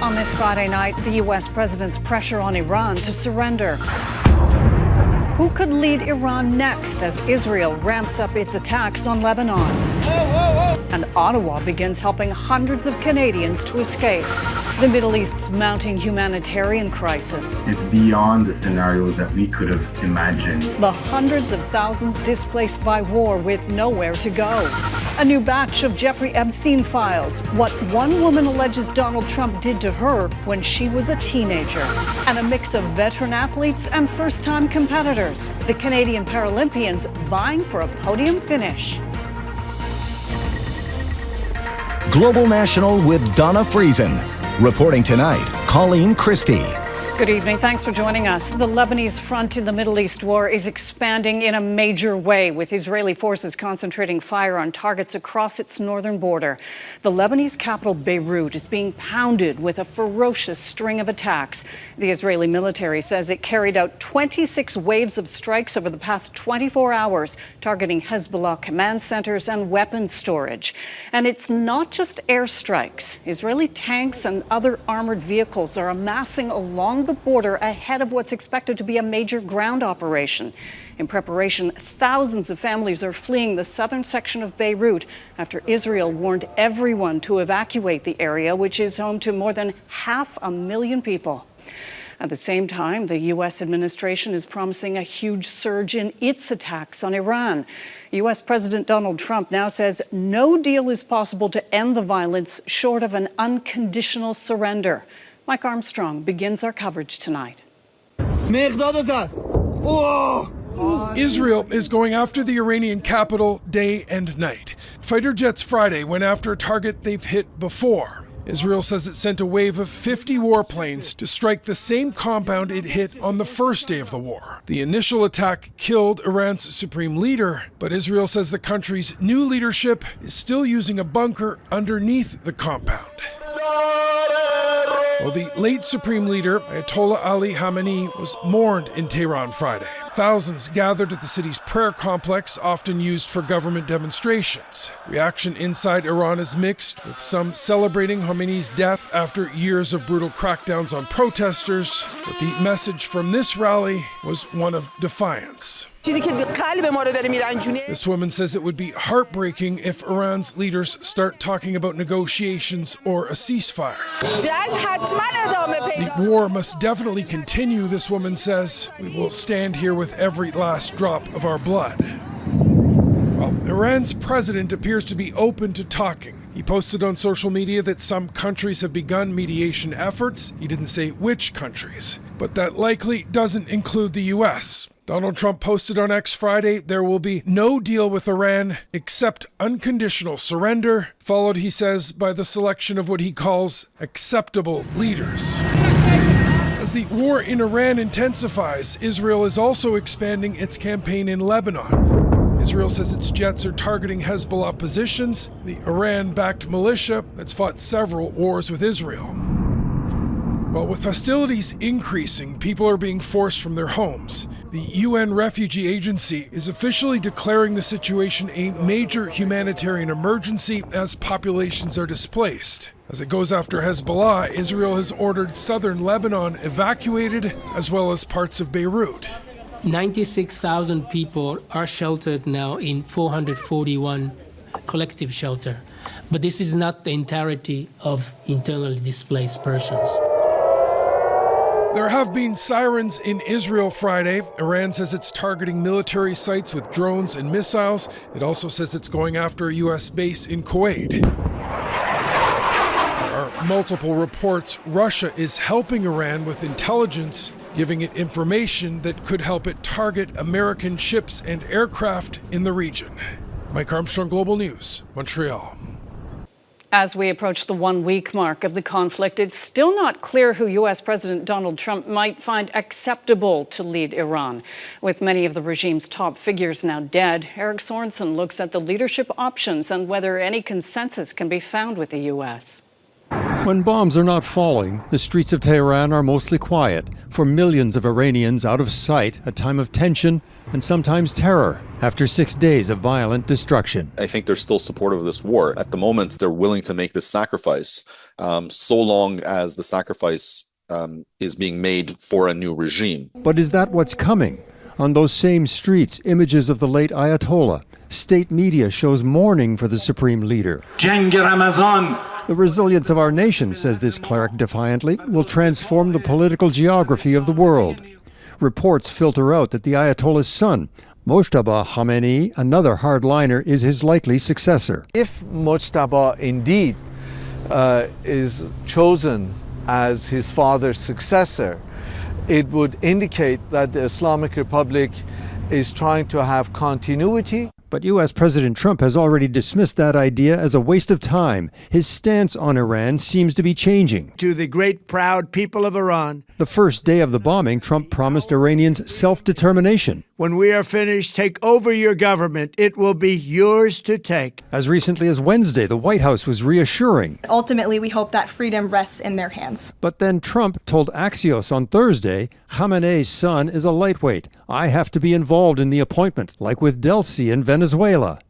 On this Friday night, the U.S. president's pressure on Iran to surrender. Who could lead Iran next as Israel ramps up its attacks on Lebanon? And Ottawa begins helping hundreds of Canadians to escape. The Middle East's mounting humanitarian crisis. It's beyond the scenarios that we could have imagined. The hundreds of thousands displaced by war with nowhere to go. A new batch of Jeffrey Epstein files. What one woman alleges Donald Trump did to her when she was a teenager. And a mix of veteran athletes and first-time competitors. The Canadian Paralympians vying for a podium finish. Global National with Donna Friesen. Reporting tonight, Colleen Christie. Good evening. Thanks for joining us. The Lebanese front in the Middle East war is expanding in a major way, with Israeli forces concentrating fire on targets across its northern border. The Lebanese capital, Beirut, is being pounded with a ferocious string of attacks. The Israeli military says it carried out 26 waves of strikes over the past 24 hours, targeting Hezbollah command centers and weapons storage. And it's not just airstrikes. Israeli tanks and other armored vehicles are amassing along the border ahead of what's expected to be a major ground operation. In preparation, thousands of families are fleeing the southern section of Beirut after Israel warned everyone to evacuate the area, which is home to more than 500,000 people. At the same time, the U.S. administration is promising a huge surge in its attacks on Iran. U.S. President Donald Trump now says no deal is possible to end the violence short of an unconditional surrender. Mike Armstrong begins our coverage tonight. Israel is going after the Iranian capital day and night. Fighter jets Friday went after a target they've hit before. Israel says it sent a wave of 50 warplanes to strike the same compound it hit on the first day of the war. The initial attack killed Iran's supreme leader, but Israel says the country's new leadership is still using a bunker underneath the compound. Well, the late Supreme Leader, Ayatollah Ali Khamenei, was mourned in Tehran Friday. Thousands gathered at the city's prayer complex, often used for government demonstrations. Reaction inside Iran is mixed, with some celebrating Khamenei's death after years of brutal crackdowns on protesters. But the message from this rally was one of defiance. This woman says it would be heartbreaking if Iran's leaders start talking about negotiations or a ceasefire. The war must definitely continue, this woman says. We will stand here with every last drop of our blood. Well, Iran's president appears to be open to talking. He posted on social media that some countries have begun mediation efforts. He didn't say which countries, but that likely doesn't include the U.S. Donald Trump posted on X Friday, there will be no deal with Iran except unconditional surrender, followed, he says, by the selection of what he calls acceptable leaders. As the war in Iran intensifies, Israel is also expanding its campaign in Lebanon. Israel says its jets are targeting Hezbollah positions, the Iran-backed militia that's fought several wars with Israel. Well, with hostilities increasing, people are being forced from their homes. The UN Refugee Agency is officially declaring the situation a major humanitarian emergency as populations are displaced. As it goes after Hezbollah, Israel has ordered southern Lebanon evacuated, as well as parts of Beirut. 96,000 people are sheltered now in 441 collective shelter. But this is not the entirety of internally displaced persons. There have been sirens in Israel Friday. Iran says it's targeting military sites with drones and missiles. It also says it's going after a U.S. base in Kuwait. There are multiple reports Russia is helping Iran with intelligence, giving it information that could help it target American ships and aircraft in the region. Mike Armstrong, Global News, Montreal. As we approach the one-week mark of the conflict, it's still not clear who U.S. President Donald Trump might find acceptable to lead Iran. With many of the regime's top figures now dead, Eric Sorensen looks at the leadership options and whether any consensus can be found with the U.S. When bombs are not falling, the streets of Tehran are mostly quiet for millions of Iranians out of sight, a time of tension and sometimes terror after 6 days of violent destruction. I think they're still supportive of this war. At the moment, they're willing to make this sacrifice so long as the sacrifice is being made for a new regime. But is that what's coming? On those same streets, images of the late Ayatollah. State media shows mourning for the supreme leader. Jang Ramazan. The resilience of our nation, says this cleric defiantly, will transform the political geography of the world. Reports filter out that the Ayatollah's son, Mojtaba Khamenei, another hardliner, is his likely successor. If Mojtaba indeed is chosen as his father's successor, it would indicate that the Islamic Republic is trying to have continuity. But U.S. President Trump has already dismissed that idea as a waste of time. His stance on Iran seems to be changing. To the great, proud people of Iran. The first day of the bombing, Trump promised Iranians self-determination. When we are finished, take over your government. It will be yours to take. As recently as Wednesday, the White House was reassuring. Ultimately, we hope that freedom rests in their hands. But then Trump told Axios on Thursday, Khamenei's son is a lightweight. I have to be involved in the appointment, like with Delcy in Venezuela.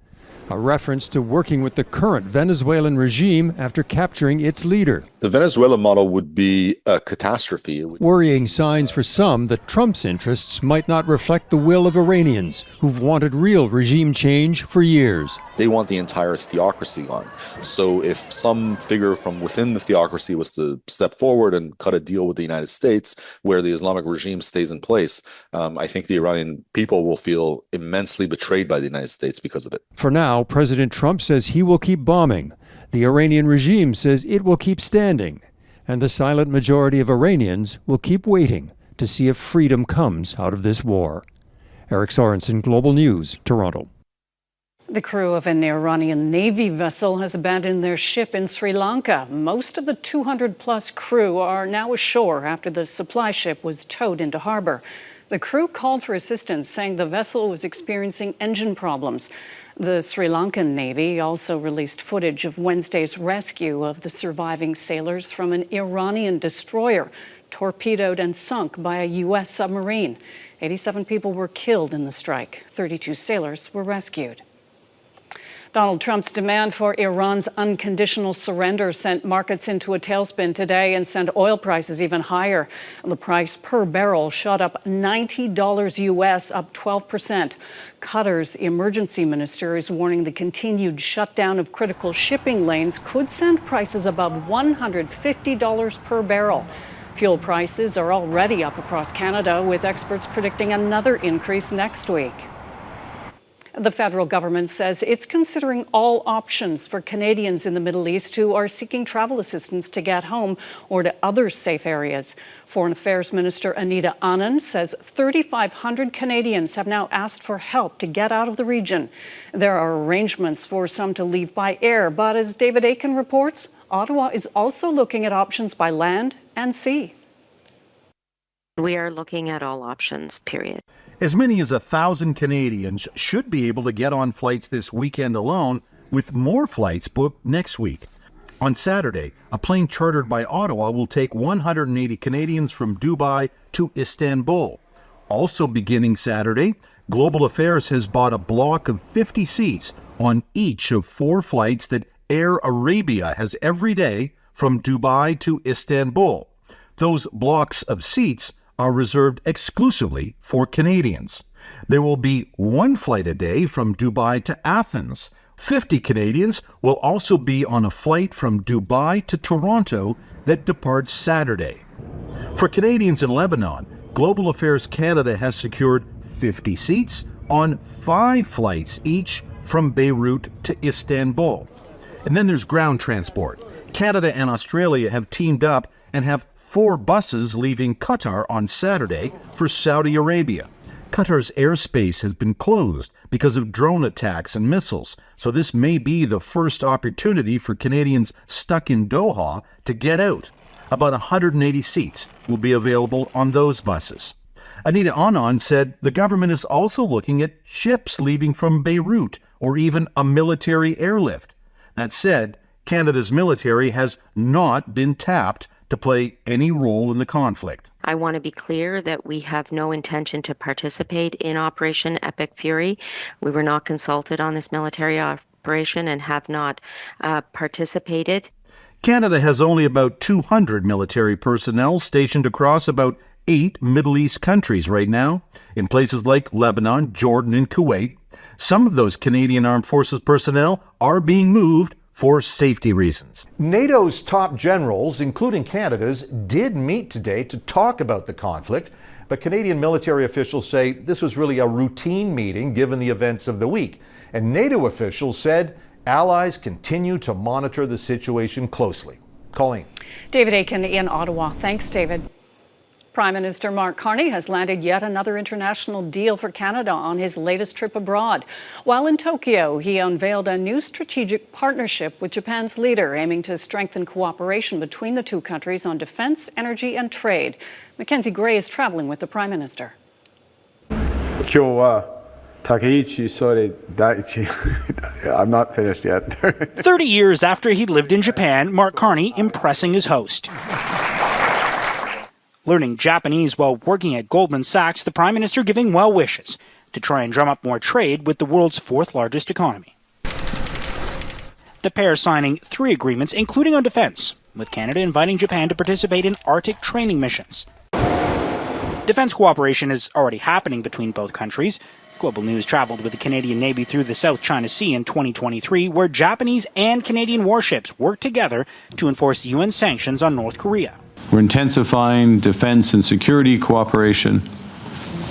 A reference to working with the current Venezuelan regime after capturing its leader. The Venezuela model would be a catastrophe. Worrying signs for some that Trump's interests might not reflect the will of Iranians who've wanted real regime change for years. They want the entire theocracy gone. So if some figure from within the theocracy was to step forward and cut a deal with the United States where the Islamic regime stays in place, I think the Iranian people will feel immensely betrayed by the United States because of it. For now, President Trump says he will keep bombing. The Iranian regime says it will keep standing. And the silent majority of Iranians will keep waiting to see if freedom comes out of this war. Eric Sorensen, Global News, Toronto. The crew of an Iranian Navy vessel has abandoned their ship in Sri Lanka. Most of the 200-plus crew are now ashore after the supply ship was towed into harbor. The crew called for assistance, saying the vessel was experiencing engine problems. The Sri Lankan Navy also released footage of Wednesday's rescue of the surviving sailors from an Iranian destroyer torpedoed and sunk by a U.S. submarine. 87 people were killed in the strike. 32 sailors were rescued. Donald Trump's demand for Iran's unconditional surrender sent markets into a tailspin today and sent oil prices even higher. The price per barrel shot up $90 U.S., up 12%. Qatar's emergency minister is warning the continued shutdown of critical shipping lanes could send prices above $150 per barrel. Fuel prices are already up across Canada, with experts predicting another increase next week. The federal government says it's considering all options for Canadians in the Middle East who are seeking travel assistance to get home or to other safe areas. Foreign Affairs Minister Anita Anand says 3,500 Canadians have now asked for help to get out of the region. There are arrangements for some to leave by air, but as David Aiken reports, Ottawa is also looking at options by land and sea. We are looking at all options, period. As many as 1,000 Canadians should be able to get on flights this weekend alone, with more flights booked next week. On Saturday, a plane chartered by Ottawa will take 180 Canadians from Dubai to Istanbul. Also beginning Saturday, Global Affairs has bought a block of 50 seats on each of 4 flights that Air Arabia has every day from Dubai to Istanbul. Those blocks of seats are reserved exclusively for Canadians. There will be 1 flight a day from Dubai to Athens. 50 Canadians will also be on a flight from Dubai to Toronto that departs Saturday. For Canadians in Lebanon, Global Affairs Canada has secured 50 seats on 5 flights each from Beirut to Istanbul. And then there's ground transport. Canada and Australia have teamed up and have 4 buses leaving Qatar on Saturday for Saudi Arabia. Qatar's airspace has been closed because of drone attacks and missiles, so this may be the first opportunity for Canadians stuck in Doha to get out. About 180 seats will be available on those buses. Anita Anand said the government is also looking at ships leaving from Beirut or even a military airlift. That said, Canada's military has not been tapped to play any role in the conflict. I want to be clear that we have no intention to participate in Operation Epic Fury. We were not consulted on this military operation and have not participated. Canada has only about 200 military personnel stationed across about 8 Middle East countries right now, in places like Lebanon, Jordan, and Kuwait. Some of those Canadian Armed Forces personnel are being moved for safety reasons. NATO's top generals, including Canada's, did meet today to talk about the conflict, but Canadian military officials say this was really a routine meeting given the events of the week. And NATO officials said allies continue to monitor the situation closely. Colleen. David Akin in Ottawa. Thanks, David. Prime Minister Mark Carney has landed yet another international deal for Canada on his latest trip abroad. While in Tokyo, he unveiled a new strategic partnership with Japan's leader, aiming to strengthen cooperation between the two countries on defense, energy, and trade. Mackenzie Gray is traveling with the Prime Minister. I'm not finished yet. 30 years after he lived in Japan, Mark Carney impressing his host. Learning Japanese while working at Goldman Sachs, the Prime Minister giving well wishes to try and drum up more trade with the world's fourth largest economy. The pair signing 3 agreements, including on defense, with Canada inviting Japan to participate in Arctic training missions. Defense cooperation is already happening between both countries. Global News traveled with the Canadian Navy through the South China Sea in 2023, where Japanese and Canadian warships worked together to enforce UN sanctions on North Korea. We're intensifying defense and security cooperation,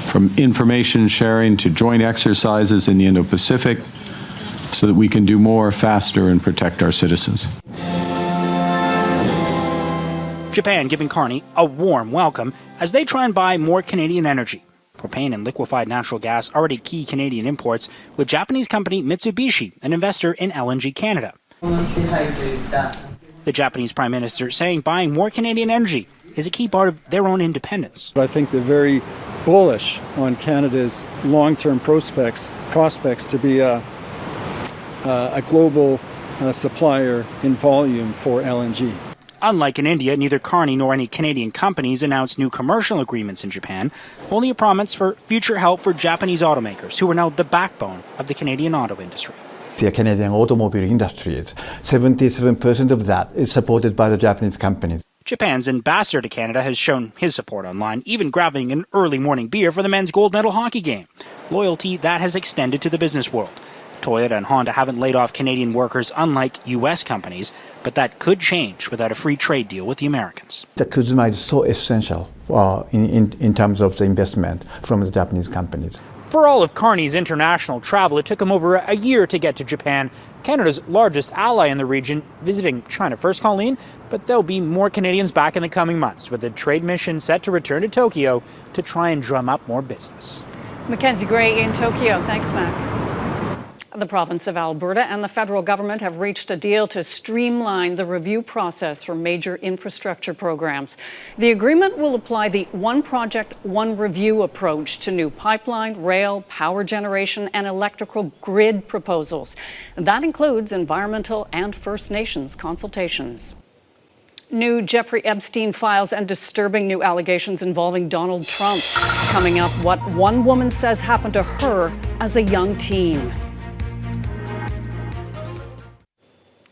from information sharing to joint exercises in the Indo-Pacific, so that we can do more faster and protect our citizens. Japan giving Carney a warm welcome as they try and buy more Canadian energy. Propane and liquefied natural gas already key Canadian imports, with Japanese company Mitsubishi, an investor in LNG Canada. The Japanese Prime Minister saying buying more Canadian energy is a key part of their own independence. I think they're very bullish on Canada's long-term prospects to be a global supplier in volume for LNG. Unlike in India, neither Carney nor any Canadian companies announced new commercial agreements in Japan, only a promise for future help for Japanese automakers, who are now the backbone of the Canadian auto industry. The Canadian automobile industry, 77% of that is supported by the Japanese companies. Japan's ambassador to Canada has shown his support online, even grabbing an early morning beer for the men's gold medal hockey game. Loyalty that has extended to the business world. Toyota and Honda haven't laid off Canadian workers, unlike U.S. companies, but that could change without a free trade deal with the Americans. The Kuzuma is so essential in terms of the investment from the Japanese companies. For all of Carney's international travel, it took him over a year to get to Japan, Canada's largest ally in the region, visiting China first, Colleen, but there'll be more Canadians back in the coming months, with a trade mission set to return to Tokyo to try and drum up more business. Mackenzie Gray in Tokyo. Thanks, Mac. The province of Alberta and the federal government have reached a deal to streamline the review process for major infrastructure programs. The agreement will apply the one project, one review approach to new pipeline, rail, power generation, and electrical grid proposals. That includes environmental and First Nations consultations. New Jeffrey Epstein files and disturbing new allegations involving Donald Trump. Coming up, what one woman says happened to her as a young teen.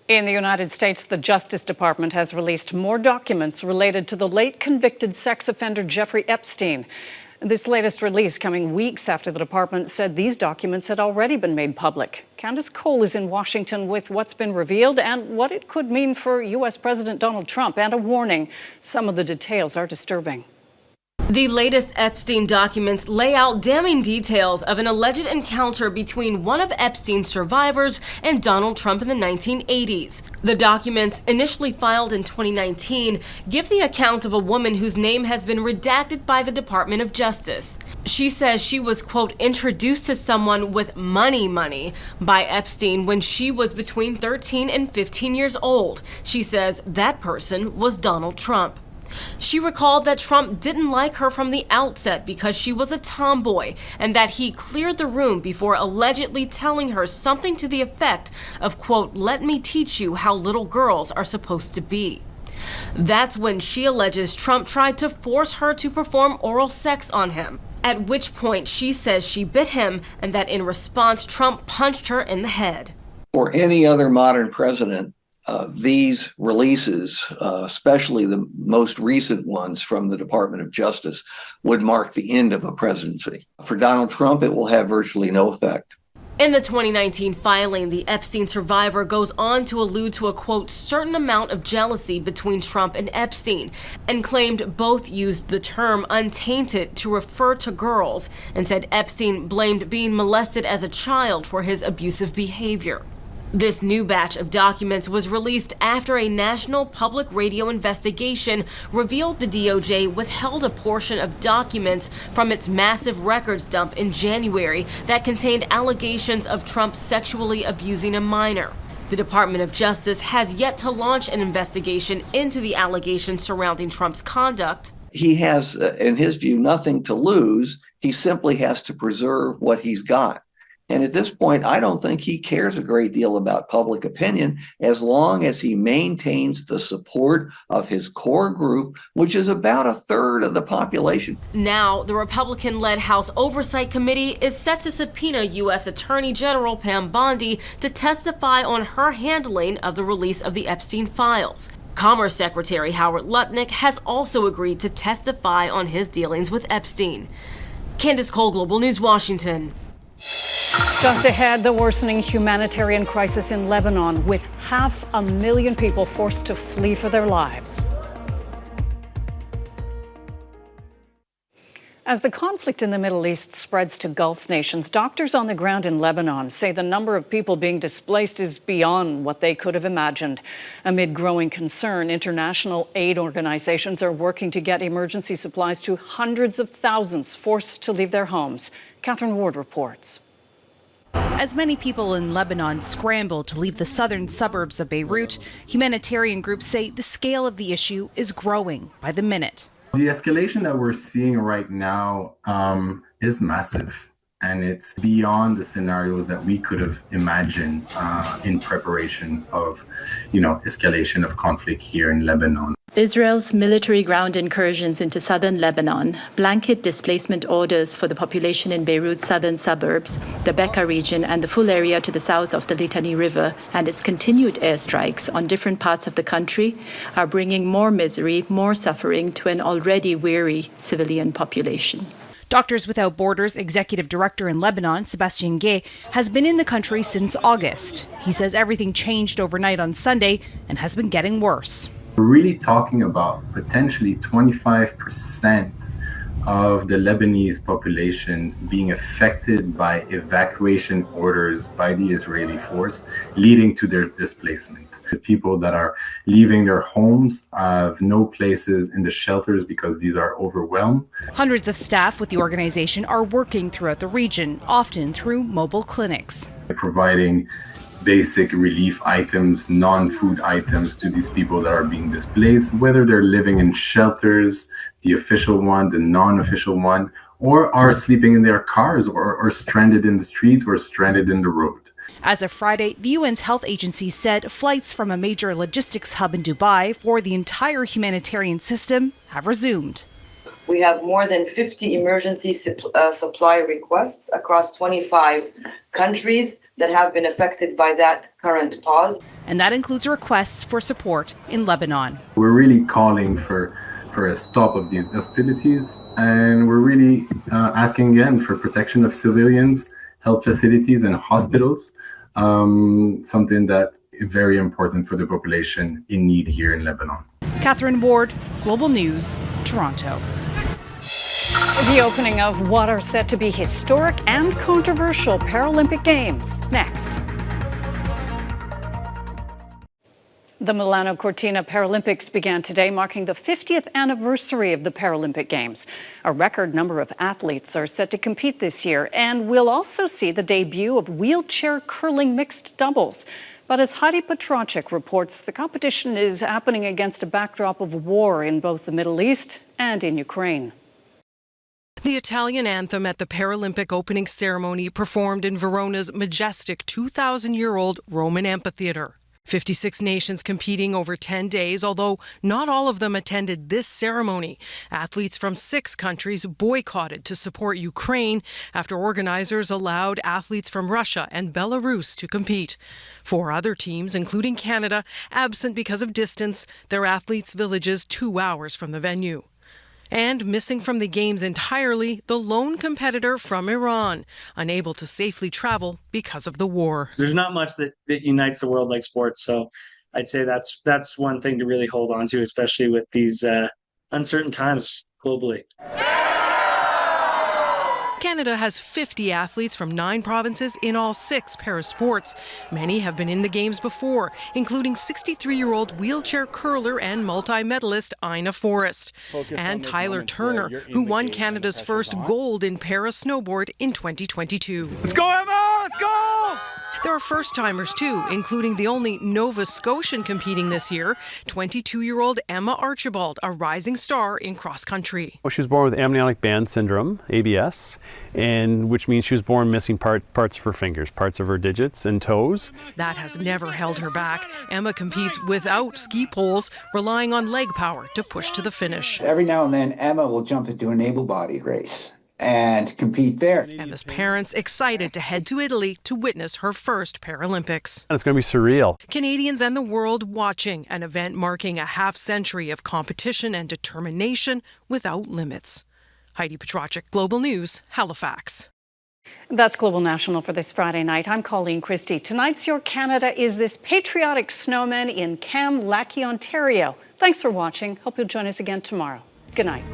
In the United States, the Justice Department has released more documents related to the late convicted sex offender Jeffrey Epstein. This latest release coming weeks after the department said these documents had already been made public. Candice Cole is in Washington with what's been revealed and what it could mean for U.S. President Donald Trump, and a warning: some of the details are disturbing. The latest Epstein documents lay out damning details of an alleged encounter between one of Epstein's survivors and Donald Trump in the 1980s. The documents, initially filed in 2019, give the account of a woman whose name has been redacted by the Department of Justice. She says she was, quote, introduced to someone with money by Epstein when she was between 13 and 15 years old. She says that person was Donald Trump. She recalled that Trump didn't like her from the outset because she was a tomboy, and that he cleared the room before allegedly telling her something to the effect of, quote, "Let me teach you how little girls are supposed to be." That's when she alleges Trump tried to force her to perform oral sex on him, at which point she says she bit him and that in response Trump punched her in the head. For any other modern president, these releases, especially the most recent ones from the Department of Justice, would mark the end of a presidency. For Donald Trump, it will have virtually no effect. In the 2019 filing, the Epstein survivor goes on to allude to a, quote, certain amount of jealousy between Trump and Epstein, and claimed both used the term untainted to refer to girls, and said Epstein blamed being molested as a child for his abusive behavior. This new batch of documents was released after a national public radio investigation revealed the DOJ withheld a portion of documents from its massive records dump in January that contained allegations of Trump sexually abusing a minor. The Department of Justice has yet to launch an investigation into the allegations surrounding Trump's conduct. He has, in his view, nothing to lose. He simply has to preserve what he's got. And at this point, I don't think he cares a great deal about public opinion as long as he maintains the support of his core group, which is about a third of the population. Now, the Republican-led House Oversight Committee is set to subpoena U.S. Attorney General Pam Bondi to testify on her handling of the release of the Epstein files. Commerce Secretary Howard Lutnick has also agreed to testify on his dealings with Epstein. Candice Cole, Global News, Washington. Just ahead, the worsening humanitarian crisis in Lebanon, with 500,000 people forced to flee for their lives. As the conflict in the Middle East spreads to Gulf nations, doctors on the ground in Lebanon say the number of people being displaced is beyond what they could have imagined. Amid growing concern, international aid organizations are working to get emergency supplies to hundreds of thousands forced to leave their homes. Catherine Ward reports. As many people in Lebanon scramble to leave the southern suburbs of Beirut, humanitarian groups say the scale of the issue is growing by the minute. The escalation that we're seeing right now is massive, and it's beyond the scenarios that we could have imagined in preparation of, escalation of conflict here in Lebanon. Israel's military ground incursions into southern Lebanon, blanket displacement orders for the population in Beirut's southern suburbs, the Bekaa region, and the full area to the south of the Litani River, and its continued airstrikes on different parts of the country are bringing more misery, more suffering to an already weary civilian population. Doctors Without Borders Executive Director in Lebanon, Sebastien Gay, has been in the country since August. He says everything changed overnight on Sunday and has been getting worse. We're really talking about potentially 25% of the Lebanese population being affected by evacuation orders by the Israeli force, leading to their displacement. The people that are leaving their homes have no places in the shelters because these are overwhelmed. Hundreds of staff with the organization are working throughout the region, often through mobile clinics. Providing basic relief items, non-food items to these people that are being displaced, whether they're living in shelters, the official one, the non-official one, or are sleeping in their cars or stranded in the streets or stranded in the road. As of Friday, the UN's health agency said flights from a major logistics hub in Dubai for the entire humanitarian system have resumed. We have more than 50 emergency supply requests across 25 countries that have been affected by that current pause. And that includes requests for support in Lebanon. We're really calling for a stop of these hostilities, and we're really asking again for protection of civilians, health facilities and hospitals, something that is very important for the population in need here in Lebanon. Catherine Ward, Global News, Toronto. The opening of what are set to be historic and controversial Paralympic Games next. The Milano-Cortina Paralympics began today, marking the 50th anniversary of the Paralympic Games. A record number of athletes are set to compete this year, and we'll also see the debut of wheelchair curling mixed doubles. But But as Heidi Petracek reports, the competition is happening against a backdrop of war in both the Middle East and in Ukraine. The Italian anthem at the Paralympic opening ceremony performed in Verona's majestic 2,000-year-old Roman amphitheater. 56 nations competing over 10 days, although not all of them attended this ceremony. Athletes from 6 countries boycotted to support Ukraine after organizers allowed athletes from Russia and Belarus to compete. 4 other teams, including Canada, absent because of distance, their athletes' villages 2 hours from the venue. And missing from the games entirely, the lone competitor from Iran, unable to safely travel because of the war. There's not much that unites the world like sports, so I'd say that's one thing to really hold on to, especially with these uncertain times globally. Canada has 50 athletes from 9 provinces in all 6 parasports. Many have been in the Games before, including 63-year-old wheelchair curler and multi-medalist Ina Forrest, and Tyler Turner, who won Canada's first gold in para-snowboard in 2022. Let's go, Emma! Let's go! There are first-timers, too, including the only Nova Scotian competing this year, 22-year-old Emma Archibald, a rising star in cross-country. She was born with amniotic band syndrome, ABS, and which means she was born missing parts of her fingers, parts of her digits and toes. That has never held her back. Emma competes without ski poles, relying on leg power to push to the finish. Every now and then, Emma will jump into an able-bodied race and compete there. Emma's parents excited to head to Italy to witness her first Paralympics. It's going to be surreal. Canadians and the world watching an event marking a half-century of competition and determination without limits. Heidi Petracek, Global News, Halifax. That's Global National for this Friday night. I'm Colleen Christie. Tonight's Your Canada is this patriotic snowman in Kamloops, Ontario. Thanks for watching. Hope you'll join us again tomorrow. Good night.